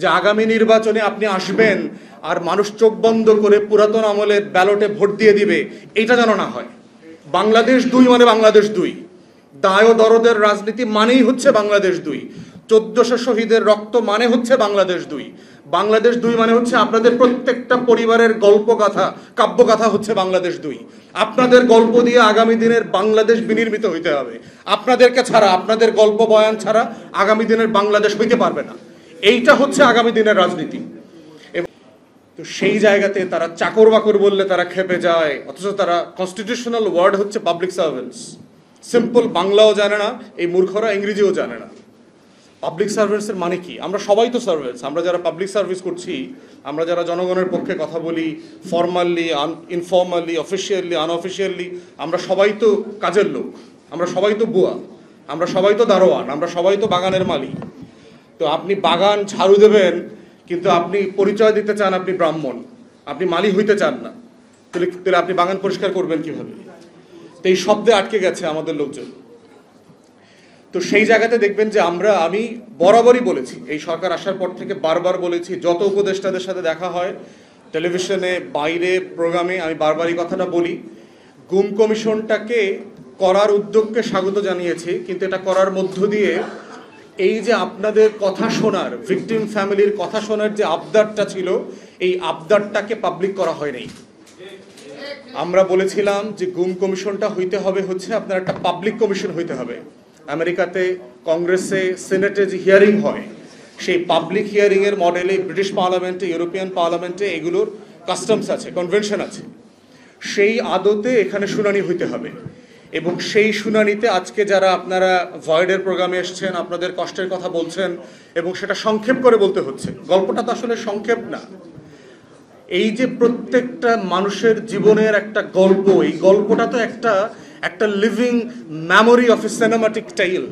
যে আগামী নির্বাচনে আপনি আসবেন আর মানুষ চোখ বন্ধ করে পুরাতন আমলের ব্যালটে ভোট দিয়ে দিবে, এটা যেন না হয়। বাংলাদেশ দুই মানে বাংলাদেশ দুই, দায় ও দরদের রাজনীতি মানেই হচ্ছে বাংলাদেশ দুই, 1400 শহীদের রক্ত মানে হচ্ছে বাংলাদেশ দুই। বাংলাদেশ দুই মানে হচ্ছে আপনাদের প্রত্যেকটা পরিবারের গল্পগাথা, কাব্যগাথা হচ্ছে বাংলাদেশ দুই। আপনাদের গল্প দিয়ে আগামী দিনের বাংলাদেশ বিনির্মিত হইতে হবে। আপনাদেরকে ছাড়া, আপনাদের গল্প বয়ান ছাড়া আগামী দিনের বাংলাদেশ হইতে পারবে না। এইটা হচ্ছে আগামী দিনের রাজনীতি। তো সেই জায়গাতে তারা চাকর বাকর বললে তারা খেপে যায়, অথচ তারা কনস্টিটিউশনাল ওয়ার্ড হচ্ছে পাবলিক সার্ভেন্টস। সিম্পল বাংলাও জানে না এই মূর্খরা, ইংরেজিও জানে না। পাবলিক সার্ভিসের মানে কি? আমরা সবাই তো সার্ভিস। আমরা যারা পাবলিক সার্ভিস করছি, আমরা যারা জনগণের পক্ষে কথা বলি, ফর্মালি, ইনফর্মালি, অফিসিয়ালি, আনঅফিসিয়ালি, আমরা সবাই তো কাজের লোক, আমরা সবাই তো বুয়া, আমরা সবাই তো দারোয়ান, আমরা সবাই তো বাগানের মালিক। তো আপনি বাগান ঝাড়ু দেবেন, কিন্তু আপনি পরিচয় দিতে চান আপনি ব্রাহ্মণ, আপনি মালি হইতে চান না, তাহলে আপনি বাগান পরিষ্কার করবেন কিভাবে? তো এই শব্দে আটকে গেছে আমাদের লোকজন। তো সেই জায়গাতে দেখবেন যে আমি বরাবরই বলেছি, এই সরকার আসার পর থেকে বারবার বলেছি, যত উপদেষ্টাদের সাথে দেখা হয়, টেলিভিশনে, বাইরে, প্রোগ্রামে, আমি বারবারই কথাটা বলি, গুম কমিশনটাকে করার উদ্যোগকে স্বাগত জানিয়েছি, কিন্তু এটা করার মধ্য দিয়ে এই যে আপনাদের কথা শোনার, ভিকটিম ফ্যামিলির কথা শোনার যে আবদারটা ছিল, এই আবদারটাকে পাবলিক করা হয়নি। আমরা বলেছিলাম যে গুম কমিশনটা হইতে হবে হচ্ছে আপনার একটা পাবলিক কমিশন হইতে হবে। আমেরিকাতে কংগ্রেসে, সিনেটে যে হিয়ারিং হয়, সেই পাবলিক হিয়ারিংয়ের মডেলে ব্রিটিশ পার্লামেন্টে, ইউরোপিয়ান পার্লামেন্টে এগুলোর কাস্টমস আছে, কনভেনশন আছে। সেই আদতে এখানে শুনানি হইতে হবে, এবং সেই শুনানিতে আজকে যারা আপনারা ভয়েডের প্রোগ্রামে এসছেন, আপনাদের কষ্টের কথা বলছেন, এবং সেটা সংক্ষেপ করে বলতে হচ্ছে। গল্পটা তো আসলে সংক্ষেপ না। এই যে প্রত্যেকটা মানুষের জীবনের একটা গল্প, এই গল্পটা তো একটা living memory of A cinematic tail.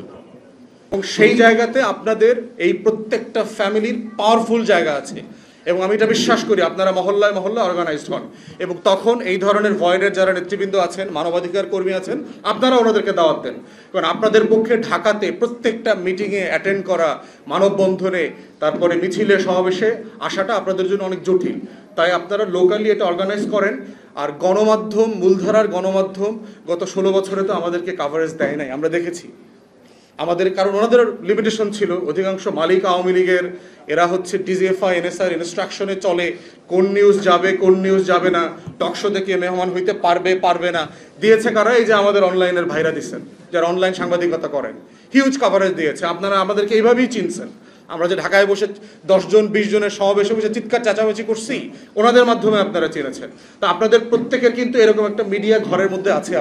এবং সেই জায়গাতে আপনাদের এই প্রত্যেকটা ফ্যামিলির পাওয়ারফুল জায়গা আছে, এবং আমি এটা বিশ্বাস করি আপনারা মহল্লায় মহল্লায় অর্গানাইজড হন, এবং তখন এই ধরনের ভয়েডের যারা নেতৃবৃন্দ আছেন, মানবাধিকার কর্মী আছেন, আপনারা ওনাদেরকে দাওয়াত দেন। কারণ আপনাদের পক্ষে ঢাকাতে প্রত্যেকটা মিটিংয়ে অ্যাটেন্ড করা, মানববন্ধনে, তারপরে মিছিলে, সমাবেশে আসাটা আপনাদের জন্য অনেক জটিল। তাই আপনারা লোকালি এটা অর্গানাইজ করেন। আর গণমাধ্যম, মূলধারার গণমাধ্যম গত 16 বছরে তো আমাদেরকে কাভারেজ দেয় নাই, আমরা দেখেছি। আমাদের, কারণ ওনাদের লিমিটেশন ছিল, অধিকাংশ মালিক আওয়ামী লীগের, এরা হচ্ছে ডিজিএফআই, এনএসআর ইনস্ট্রাকশনে চলে, কোন নিউজ যাবে, কোন নিউজ যাবে না, টকশো থেকে মেহমান হইতে পারবে, পারবে না, দিয়েছে কারা? এই যে আমাদের অনলাইনের ভাইরা দিচ্ছেন, যারা অনলাইন সাংবাদিকতা করেন, হিউজ কাভারেজ দিয়েছে। আপনারা আমাদেরকে এইভাবেই চিনছেন। আমরা যে ঢাকায় বসে 10 জন 20 জনের সমাবেশে বসে চিৎকার চেঁচামেচি করছি, ওনাদের মাধ্যমে আপনারা চিনেছেন। তো আপনাদের প্রত্যেকের কিন্তু এরকম একটা মিডিয়া ঘরের মধ্যে আছে।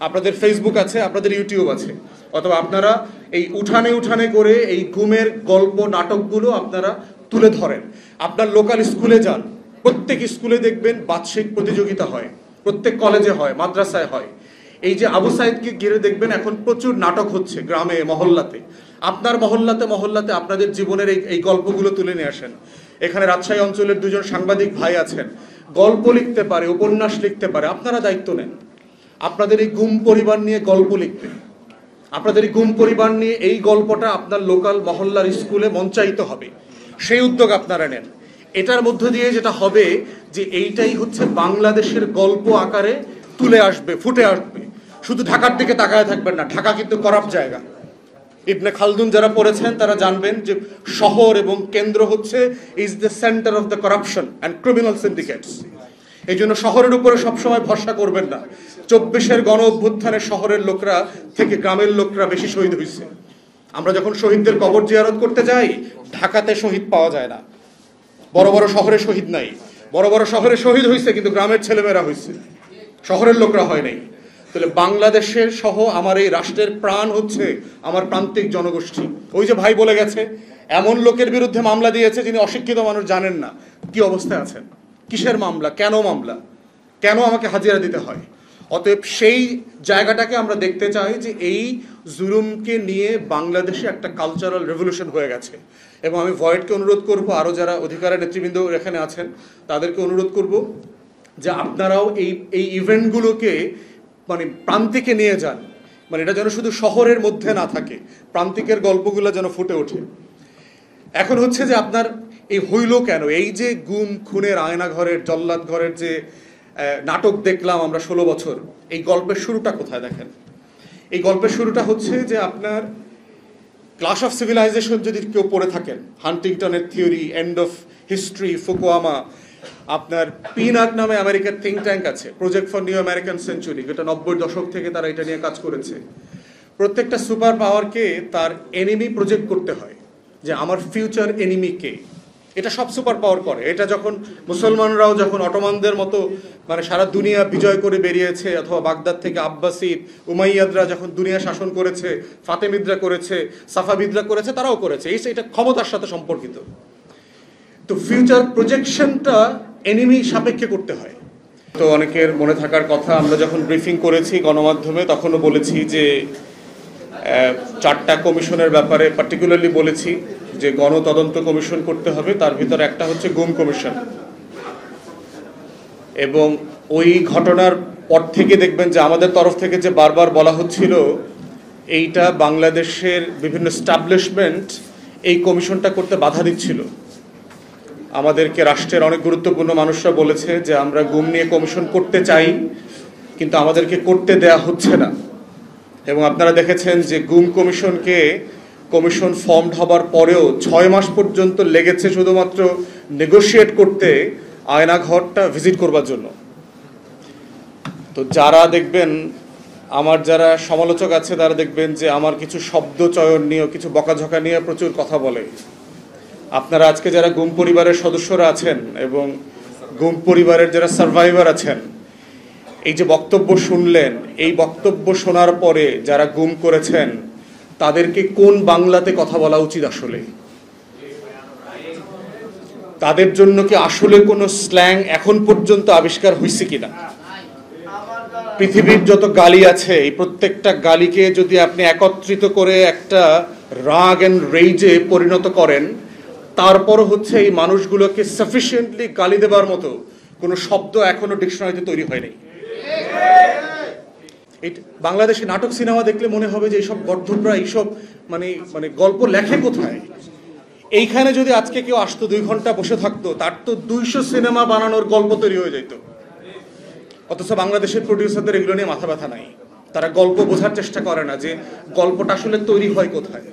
আপনাদের ফেসবুক আছে, আপনাদের ইউটিউব আছে, অথবা আপনারা এই উঠানে উঠানে করে এই গুমের গল্প, নাটকগুলো আপনারা তুলে ধরেন। আপনার লোকাল স্কুলে যান, প্রত্যেক স্কুলে দেখবেন বার্ষিক প্রতিযোগিতা হয়, প্রত্যেক কলেজে হয়, মাদ্রাসায় হয়। এই যে আবু সাইদকে ঘিরে দেখবেন এখন প্রচুর নাটক হচ্ছে গ্রামে, মহল্লাতে। আপনার মহল্লাতে মহল্লাতে আপনাদের জীবনের এই গল্পগুলো তুলে নিয়ে আসেন। এখানে রাজশাহী অঞ্চলের 2 জন সাংবাদিক ভাই আছেন, গল্প লিখতে পারে, উপন্যাস লিখতে পারে। আপনারা দায়িত্ব নেন, আপনাদের এই গুম পরিবার নিয়ে গল্প লিখবেন। আপনাদের এই গুম পরিবার নিয়ে এই গল্পটা আপনার লোকাল মহল্লার স্কুলে মঞ্চায়িত হবে, সেই উদ্যোগ আপনারা নেন। এটার মধ্য দিয়ে যেটা হবে যে এইটাই হচ্ছে বাংলাদেশের গল্প আকারে তুলে আসবে, ফুটে আসবে। শুধু ঢাকার দিকে তাকায় থাকবেন না, ঢাকা কিন্তু করাপ্ট জায়গা। ইবনে খালদুন যারা পড়েছেন তারা জানবেন যে শহর এবং কেন্দ্র হচ্ছে is the centre of the corruption and criminal সিন্ডিকেটস। এই জন্য শহরের উপরে সবসময় ভরসা করবেন না। 24-এর গণ অভ্যুত্থানে শহরের লোকরা থেকে গ্রামের লোকরা বেশি শহীদ হয়েছে। আমরা যখন শহীদদের কবর জিয়ারত করতে যাই, ঢাকাতে শহীদ পাওয়া যায় না, বড় বড় শহরে শহীদ নাই। বড় বড় শহরে শহীদ হয়েছে, কিন্তু গ্রামের ছেলেমেয়েরা হয়েছে, শহরের লোকরা হয় নাই। তাহলে বাংলাদেশের সহ আমার এই রাষ্ট্রের প্রাণ হচ্ছে আমার প্রান্তিক জনগোষ্ঠী। ওই যে ভাই বলে গেছে, এমন লোকের বিরুদ্ধে মামলা দিয়েছে যিনি অশিক্ষিত মানুষ, জানেন না কি অবস্থায় আছেন, কিসের মামলা, কেন আমাকে হাজিরা দিতে হয়। অতএব সেই জায়গাটাকে আমরা দেখতে চাই যে এই জুলুমকে নিয়ে বাংলাদেশে একটা কালচারাল রেভলিউশন হয়ে গেছে। এবং আমি ভয়েডকে অনুরোধ করব, আরও যারা অধিকারের নেতৃবৃন্দ এখানে আছেন তাদেরকে অনুরোধ করব যে আপনারাও এই ইভেন্টগুলোকে মানে প্রান্তিকে নিয়ে যান। মানে এটা যেন শুধু শহরের মধ্যে না থাকে, প্রান্তিকের গল্পগুলো যেন ফুটে ওঠে। এখন হচ্ছে যে আপনার এই হইল কেন, এই যে গুম খুনের আয়না ঘরের জল্লাদ ঘরের যে নাটক দেখলাম আমরা 16 বছর, এই গল্পের শুরুটা কোথায় দেখেন? এই গল্পের শুরুটা হচ্ছে যে আপনার ক্লাশ অফ সিভিলাইজেশন যদি কেউ পড়ে থাকেন, হান্টিংটনের theory, end of history, Fukuyama, আপনার পিনাক নামে আমেরিকার থিঙ্ক ট্যাঙ্ক আছে, project for new American century, যেটা 90 দশক থেকে তারা এটা নিয়ে কাজ করেছে। প্রত্যেকটা সুপার পাওয়ারকে তার এনিমি প্রজেক্ট করতে হয়, যে আমার ফিউচার এনিমি কে। এটা সব সুপার পাওয়ার করে। এটা যখন মুসলমানরাও যখন অটোমানদের মতো মানে সারা দুনিয়া বিজয় করে বেরিয়েছে, অথবা বাগদাদ থেকে আব্বাসিদ, উমাইয়াদরা যখন দুনিয়া শাসন করেছে, ফাতেমিদরা করেছে, সাফাবিদরা করেছে, তারাও করেছে। এটা ক্ষমতার সাথে সম্পর্কিত। তো ফিউচার প্রজেকশনটা এনিমি সাপেক্ষে করতে হয়। তো অনেকের মনে থাকার কথা, আমরা যখন ব্রিফিং করেছি গণমাধ্যমে তখনও বলেছি যে 4টা কমিশনের ব্যাপারে পার্টিকুলারলি বলেছি যে গণতদন্ত কমিশন করতে হবে। তার ভিতরে একটা হচ্ছে গুম কমিশন, এবং ওই ঘটনার পর থেকে দেখবেন যে আমাদের তরফ থেকে যে বারবার বলা হচ্ছিল এইটা বাংলাদেশের বিভিন্ন এস্টাবলিশমেন্ট এই কমিশনটা করতে বাধা দিচ্ছিল। আমাদেরকে রাষ্ট্রের অনেক গুরুত্বপূর্ণ মানুষরা বলেছে যে আমরা গুম নিয়ে কমিশন করতে চাই, কিন্তু আমাদেরকে করতে দেয়া হচ্ছে না। এবং আপনারা দেখেছেন যে গুম কমিশন ফর্মড হবার পরেও 6 মাস পর্যন্ত লেগেছে শুধুমাত্র নেগোশিয়েট করতে, আয়নাঘরটা ভিজিট করবার জন্য। তো যারা দেখবেন, আমার যারা সমালোচক আছে তারা দেখবেন যে আমার কিছু শব্দ চয়ন নিয়ে, কিছু বকাঝকা নিয়ে প্রচুর কথা বলে। আপনারা আজকে যারা গুম পরিবারের সদস্যরা আছেন এবং গুম পরিবারের যারা সার্ভাইভার আছেন, এই যে বক্তব্য শুনলেন, এই বক্তব্য শোনার পরে যারা গুম করেছেন তাদেরকে কোন বাংলাতে কথা বলা উচিত? আসলে তাদের জন্য কি আসলে কোনো স্ল্যাং এখন পর্যন্ত আবিষ্কার হয়েছে কিনা? পৃথিবীর যত গালি আছে, এই প্রত্যেকটা গালিকে যদি আপনি একত্রিত করে একটা রাগ এন্ড রেজে পরিণত করেন, তারপর হচ্ছে এই মানুষগুলোকে সাফিসিয়েন্টলি গালি দেবার মতো কোনো শব্দ এখনো ডিকশনারিতে তৈরি হয়নি। বাংলাদেশি নাটক সিনেমা দেখলে মনে হবে যে এইসব গর্ধবরা এইসব মানে মানে গল্প লেখে কোথায়? এইখানে যদি আজকে কেউ আসতো, 2 ঘন্টা বসে থাকতো, তার তো 200 সিনেমা বানানোর গল্প তৈরি হয়ে যেত। অথচ বাংলাদেশের প্রডিউসারদের এগুলো নিয়ে মাথা ব্যথা নাই। তারা গল্প বোঝার চেষ্টা করে না যে গল্পটা আসলে তৈরি হয় কোথায়।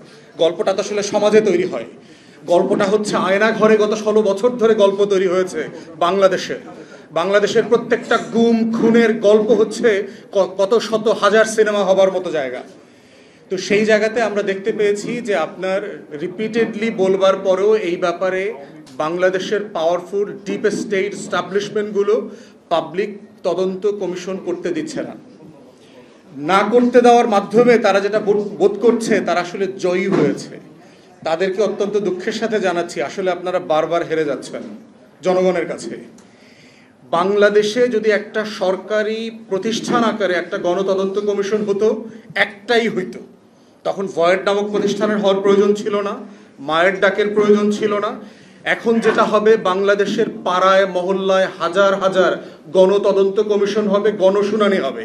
গল্পটা তো আসলে সমাজে তৈরি হয়। গল্পটা হচ্ছে আয়না ঘরে গত 16 বছর ধরে গল্প তৈরি হয়েছে বাংলাদেশের প্রত্যেকটা গুম খুনের গল্প হচ্ছে কত শত হাজার সিনেমা হবার মতো জায়গা। তো সেই জায়গাতে আমরা দেখতে পেয়েছি যে আপনার রিপিটেডলি বলবার পরেও এই ব্যাপারে বাংলাদেশের পাওয়ারফুল ডিপ স্টেট এস্টাবলিশমেন্টগুলো পাবলিক তদন্ত কমিশন করতে দিচ্ছে না করতে দেওয়ার মাধ্যমে তারা যেটা বোধ করছে তারা আসলে জয়ী হয়েছে। তাদেরকে অত্যন্ত দুঃখের সাথে জানাচ্ছি, আসলে আপনারা বারবার হেরে যাচ্ছেন জনগণের কাছে। বাংলাদেশে যদি একটা সরকারি প্রতিষ্ঠান আকারে একটা গণতদন্ত কমিশন হতো, একটাই হইতো, তখন ভয়েড নামক প্রতিষ্ঠানের হওয়ার প্রয়োজন ছিল না, মায়ের ডাকের প্রয়োজন ছিল না। এখন যেটা হবে, বাংলাদেশের পাড়ায় মহল্লায় হাজার হাজার গণতদন্ত কমিশন হবে, গণশুনানি হবে।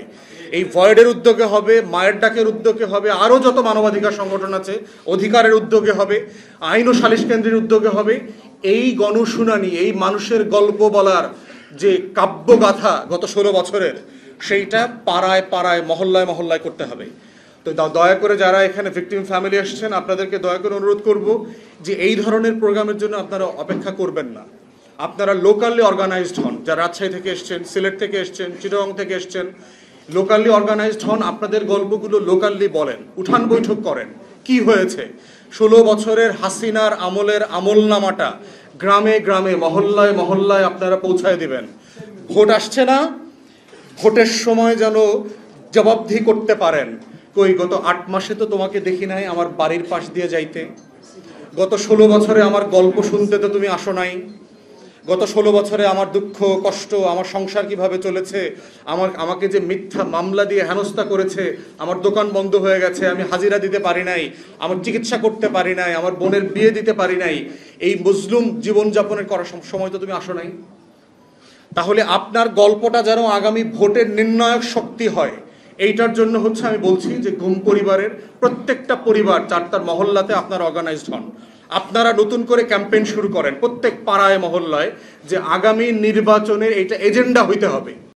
এই ভয়েডের উদ্যোগে হবে, মায়ের ডাকের উদ্যোগে হবে, আরও যত মানবাধিকার সংগঠন আছে অধিকারের উদ্যোগে হবে, আইন ও সালিশ কেন্দ্রের উদ্যোগে হবে। এই গণশুনানি, এই মানুষের গল্প বলার যে কাব্যগাথা গত 16 বছরের, সেইটা পাড়ায় পাড়ায় মহল্লায় মহল্লায় করতে হবে। তো দয়া করে যারা এখানে ভিকটিম ফ্যামিলি এসেছেন, আপনাদেরকে দয়া করে অনুরোধ করব যে এই ধরনের প্রোগ্রামের জন্য আপনারা অপেক্ষা করবেন না। আপনারা লোকালি অর্গানাইজড হন, যারা রাজশাহী থেকে এসছেন, সিলেট থেকে এসছেন, চিটাগং থেকে এসছেন, লোকালি অর্গানাইজড হন, আপনাদের গল্পগুলো লোকালি বলেন, উঠান বৈঠক করেন। কি হয়েছে 16 বছরের হাসিনার আমলের আমলনামাটা গ্রামে গ্রামে মহল্লায় মহল্লায় আপনারা পৌঁছায় দিবেন। ভোট আসছে না, ভোটের সময় যেন জবাবদিহি করতে পারেন, কই গত 8 মাসে তো তোমাকে দেখি নাই আমার বাড়ির পাশ দিয়ে যাইতে, গত 16 বছরে আমার গল্প শুনতে তো তুমি আসো নাই, গত 16 বছরে আমার দুঃখ কষ্ট, আমার সংসার কিভাবে চলেছে, আমাকে যে মিথ্যা মামলা দিয়ে হেনস্থা করেছে, আমার দোকান বন্ধ হয়ে গেছে, আমি হাজিরা দিতে পারি নাই, আমার চিকিৎসা করতে পারি নাই, আমার বোনের বিয়ে দিতে পারি নাই, এই মজলুম জীবনযাপনের করার সময় তো তুমি আসো নাই। তাহলে আপনার গল্পটা যেন আগামী ভোটের নির্ণায়ক শক্তি হয়, এইটার জন্য হচ্ছে আমি বলছি যে গুম পরিবারের প্রত্যেকটা পরিবার 4টার মহল্লাতে আপনার অর্গানাইজড হন। আপনারা নতুন করে ক্যাম্পেইন শুরু করেন প্রত্যেক পাড়ায় মহল্লায় যে আগামী নির্বাচনের এটা এজেন্ডা হইতে হবে।